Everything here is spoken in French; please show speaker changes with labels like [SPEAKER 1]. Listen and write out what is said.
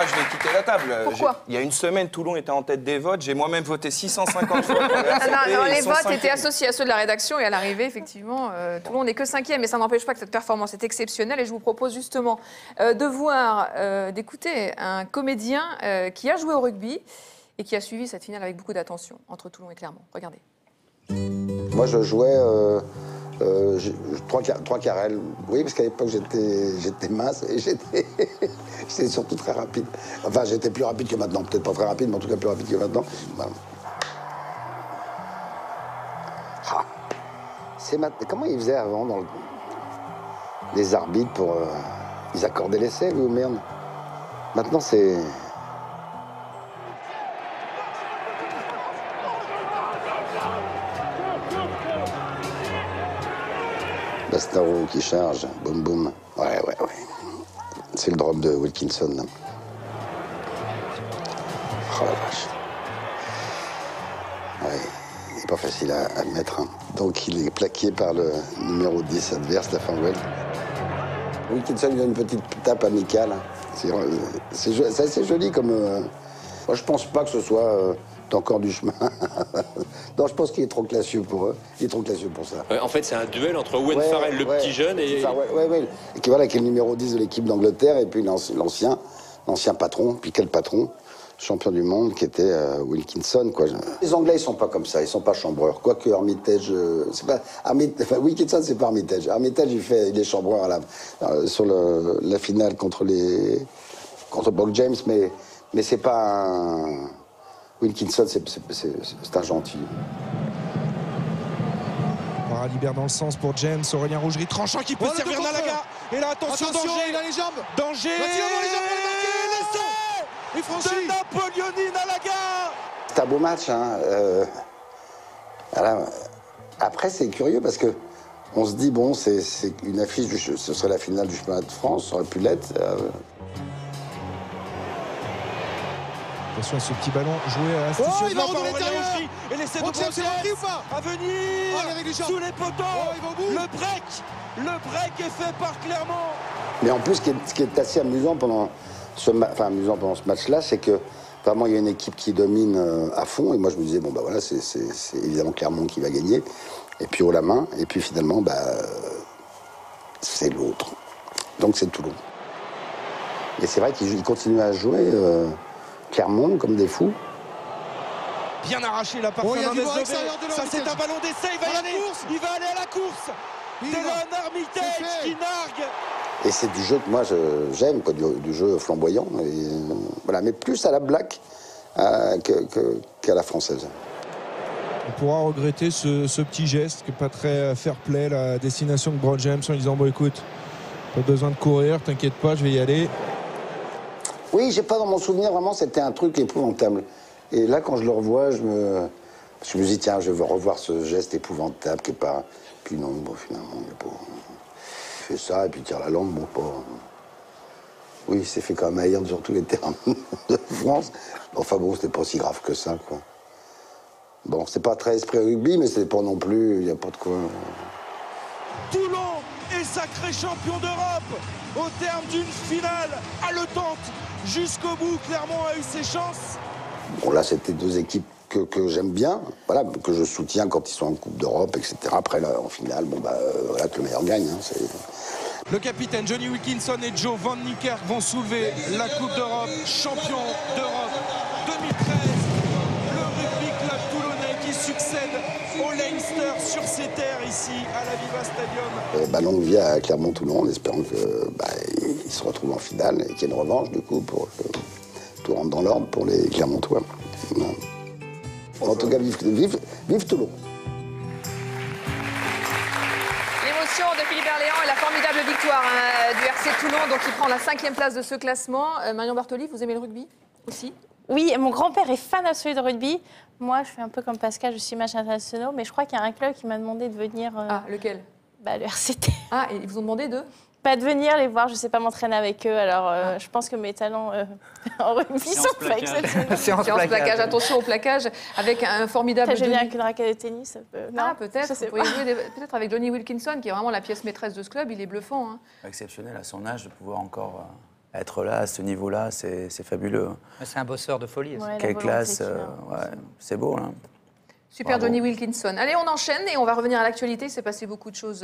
[SPEAKER 1] Ah, je vais quitter la table.
[SPEAKER 2] Pourquoi?
[SPEAKER 1] Il y a une semaine, Toulon était en tête des votes. J'ai moi-même voté 650 fois.
[SPEAKER 2] Non, les votes étaient associés à ceux de la rédaction et à l'arrivée, effectivement, Toulon n'est que 5e, mais ça n'empêche pas que cette performance est exceptionnelle. Et je vous propose justement d'écouter un comédien qui a joué au rugby et qui a suivi cette finale avec beaucoup d'attention entre Toulon et Clermont. Regardez.
[SPEAKER 3] Moi, je jouais 3 carrels. Oui, parce qu'à l'époque, j'étais mince et j'étais surtout très rapide. Enfin, j'étais plus rapide que maintenant. Peut-être pas très rapide, mais en tout cas plus rapide que maintenant. Voilà. Ah. Comment ils faisaient avant dans les arbitres pour... ils accordaient l'essai, ou merde. Maintenant, c'est... Bastaro qui charge, boum boum. Ouais. C'est le drop de Wilkinson, là. Oh la vache. Ouais, il n'est pas facile à mettre. Hein. Donc il est plaqué par le numéro 10 adverse, Staffanwell. Wilkinson, il a une petite tape amicale. C'est assez joli comme... Moi, je pense pas que ce soit... encore du chemin. Non, je pense qu'il est trop classieux pour eux. Il est trop classieux pour ça.
[SPEAKER 4] En fait, c'est un duel entre Owen Farrell, le petit jeune, et...
[SPEAKER 3] Et qui, voilà, qui est le numéro 10 de l'équipe d'Angleterre, et puis l'ancien patron, puis quel patron, champion du monde, qui était Wilkinson, quoi. Les Anglais, ils sont pas comme ça, ils sont pas chambreurs. Quoique Armitage, c'est pas... Wilkinson, c'est pas Armitage. Armitage, il est chambreur sur la finale contre Brock James, mais c'est pas un... Wilkinson, c'est un gentil.
[SPEAKER 5] Libère dans le sens pour James, Aurélien Rougerie tranchant qui peut servir Nalaga. Et là, attention, danger,
[SPEAKER 6] il a les jambes.
[SPEAKER 5] Danger.
[SPEAKER 6] Il franchit.
[SPEAKER 5] De Napoleoni Nalaga.
[SPEAKER 3] C'est un beau match, hein. Voilà. Après, c'est curieux parce que on se dit, bon, c'est une affiche, ce serait la finale du championnat de France, ça aurait pu l'être.
[SPEAKER 5] Attention à ce petit ballon joué astucieusement par Aurélien Rougerie. Et l'essai de
[SPEAKER 6] James ou pas
[SPEAKER 5] à venir sous les poteaux. Le break est fait par Clermont.
[SPEAKER 3] Mais en plus, ce qui est assez amusant pendant ce match-là, c'est que vraiment il y a une équipe qui domine à fond. Et moi, je me disais, bon, bah voilà, c'est évidemment Clermont qui va gagner. Et puis haut la main. Et puis finalement, c'est l'autre. Donc c'est Toulon. Et c'est vrai qu'ils continuent à jouer. Clermont comme des fous.
[SPEAKER 5] Bien arraché la part Fernandez. Ça, c'est un ballon d'essai. Il va aller à la course. Delon Armitage qui nargue.
[SPEAKER 3] Et c'est du jeu que moi j'aime, du jeu flamboyant. Et, voilà, mais plus à la black qu'à la française.
[SPEAKER 5] On pourra regretter ce petit geste qui n'est pas très fair-play, la destination de Brock James, en disant, bon écoute, pas besoin de courir, t'inquiète pas, je vais y aller.
[SPEAKER 3] Oui, j'ai pas dans mon souvenir, vraiment, c'était un truc épouvantable. Et là, quand je le revois, je me dis, tiens, je veux revoir ce geste épouvantable qui est pas... Puis non, bon, finalement, il pas... fait ça, et puis tire la langue, bon, pas... Oui, il s'est fait quand même haïr sur tous les terrains de France. Enfin bon, c'était pas aussi grave que ça, quoi. Bon, c'est pas très esprit rugby, mais c'est pas non plus... Il n'y a pas de quoi...
[SPEAKER 5] Toulon est sacré champion d'Europe au terme d'une finale haletante. Jusqu'au bout, Clermont a eu ses chances.
[SPEAKER 3] Bon, là, c'était deux équipes que j'aime bien, voilà, que je soutiens quand ils sont en Coupe d'Europe, etc. Après, là, en finale, bon, voilà, que le meilleur gagne. Hein,
[SPEAKER 5] le capitaine Johnny Wilkinson et Joe Van Niekerk vont soulever la Coupe d'Europe, champion d'Europe 2013. Le rugby club toulonnais qui succède au Leinster sur ses terres ici à la Viva Stadium.
[SPEAKER 3] Longue vie à Clermont-Toulon en espérant qu'ils se retrouvent en finale et qu'il y ait une revanche du coup pour que tout rentre dans l'ordre pour les Clermontois. Voilà. En tout cas, vive Toulon.
[SPEAKER 2] L'émotion de Philippe Berléand et la formidable victoire du RC Toulon, donc qui prend la 5e place de ce classement. Marion Bartoli, vous aimez le rugby aussi?
[SPEAKER 7] Oui, mon grand-père est fan absolu de rugby. Moi, je fais un peu comme Pascal, je suis matchs internationaux, mais je crois qu'il y a un club qui m'a demandé de venir...
[SPEAKER 2] Ah, lequel?
[SPEAKER 7] Le RCT.
[SPEAKER 2] Ah, et ils vous ont demandé de?
[SPEAKER 7] Pas de venir les voir, je ne sais pas m'entraîner avec eux, alors je pense que mes talents en rugby sont pas exceptionnels.
[SPEAKER 2] Séance plaquage, attention au plaquage, avec un formidable...
[SPEAKER 7] J'ai avec une raquette de tennis.
[SPEAKER 2] Ah, peut-être, vous pourriez jouer peut-être avec Johnny Wilkinson, qui est vraiment la pièce maîtresse de ce club, il est bluffant. Hein.
[SPEAKER 1] Exceptionnel à son âge de pouvoir encore
[SPEAKER 6] être là, à ce niveau-là, c'est fabuleux.
[SPEAKER 8] C'est un bosseur de folie.
[SPEAKER 7] Ouais, la
[SPEAKER 6] Quelle
[SPEAKER 7] volonté
[SPEAKER 6] classe,
[SPEAKER 7] qu'il a.
[SPEAKER 6] ouais, c'est beau. Hein.
[SPEAKER 2] Super
[SPEAKER 6] Bravo.
[SPEAKER 2] Johnny Wilkinson. Allez, on enchaîne et on va revenir à l'actualité. Il s'est passé beaucoup de choses